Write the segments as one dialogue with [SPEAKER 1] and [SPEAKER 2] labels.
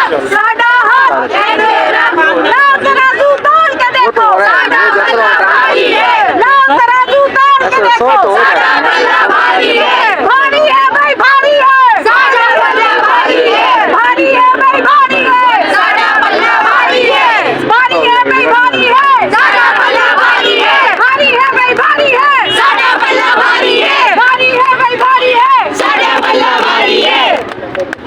[SPEAKER 1] साडा हक ना तराजू तोल के देखो साडा बल्ला भारी है ना तराजू तोल के देखो साडा बल्ला भारी है भारी है भाई भारी है साडा बल्ला भारी है भारी है भाई भारी है साडा बल्ला भारी है भारी है भाई भारी है साडा बल्ला भारी है भारी है भाई भारी है साडा बल्ला भारी है भारी है भाई भारी है साडा बल्ला भारी है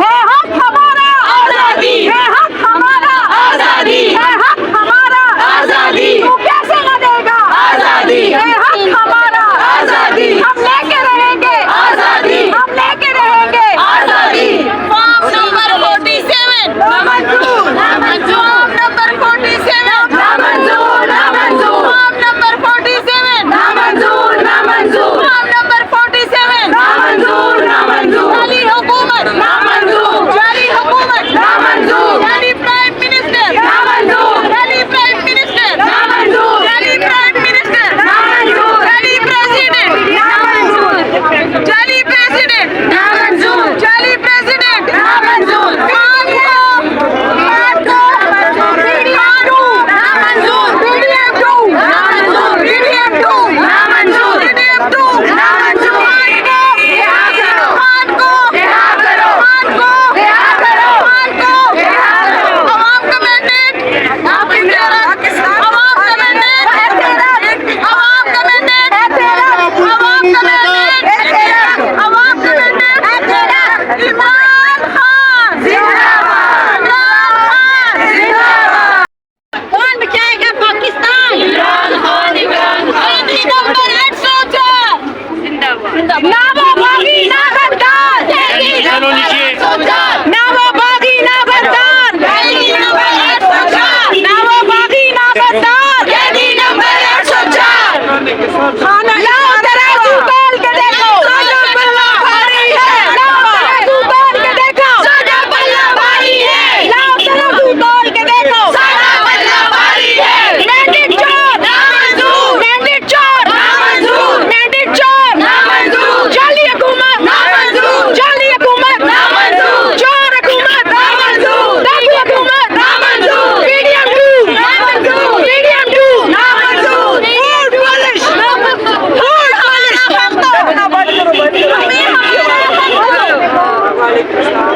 [SPEAKER 1] हक हमारा आजादी है हक हमारा आजादी है हक हमारा आजादी तू कैसे न देगा आजादी है हक हमारा आजादी हम लेके रहेंगे आजादी हम लेके रहेंगे आजादी फॉर्म नंबर 47 ना मंजूर ना मंजूर नंबर 47 ना मंजूर ना मंजूर फॉर्म नंबर 47 ना मंजूर ना मंजूर फॉर्म नंबर 47 ना मंजूर ना मंजूर जाली हुकूमत ना मंजूर जाली हुकूमत ना मंजूर जाली प्राइम मिनिस्टर ना मंजूर जाली प्राइम मिनिस्टर ना मंजूर जाली प्राइम मिनिस्टर ना मंजूर जाली प्रेसिडेंट ना मंजूर जाली प्रेसिडेंट ना मंजूर जाली प्रेसिडेंट ना मंजूर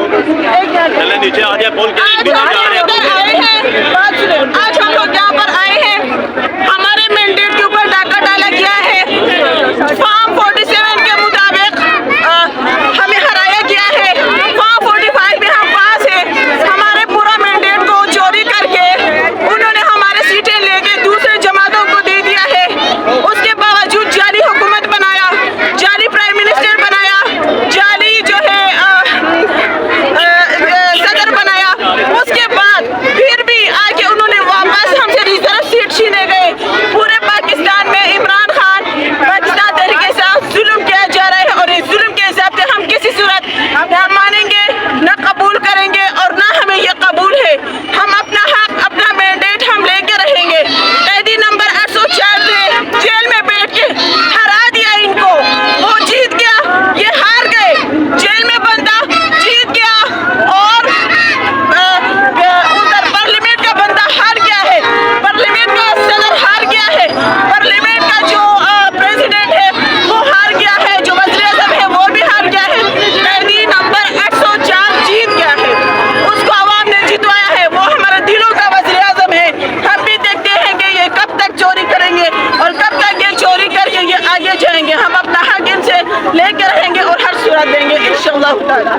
[SPEAKER 2] नीचे आ जाए बोल के
[SPEAKER 1] आज हम लोग यहाँ पर आए हैं हमारे मैंडेट के ऊपर डाका डाला गया है फॉर्म 47 के मुताबिक हमें हराया गया है फॉर्म 45 में हम पास है हमारे पूरा मैंडेट को चोरी करके उन्होंने हमारे सीटें लेके दूसरे जमातों को दे दिया है उसके बावजूद जाली हुकूमत बनाया जाली प्राइम मिनिस्टर बनाया जाली जो है सदर बनाया उसके बाद फिर भी आके उन्होंने वापस हमसे रिजर्व सीट छीने गए पूरे पाकिस्तान में इमरान खान पाकिस्तान तरीके से जुल्म किया जा रहा है और इस जुल्म के हिसाब से हम किसी सूरत न मानेंगे न कबूल करेंगे और न हमें ये कबूल है हम अपना हक अपना मैंडेट हम लेके रहेंगे कैदी नंबर 804 ने जेल में बैठ के हरा दिया इनको वो जीत गया ये हार गए जेल में बंदा जीत गया और उधर पार्लियामेंट का बंदा हार गया है पार्लियामेंट का सदर हार गया है पार्लियामेंट का जो प्रेसिडेंट है वो हार गया है जो वज़ीर-ए-आज़म है वो भी हार गया है कैदी नंबर 804 जीत गया है उसको आवाम ने जितवाया है वो हमारे दिलों का वज़ीर-ए-आज़म है हम भी देखते हैं कि ये कब तक चोरी करेंगे और कब तक ये चोरी करके ये आगे जाएंगे हम अपना हक इनसे लेकर रहेंगे और हर सूरत देंगे इंशाअल्लाह ताला।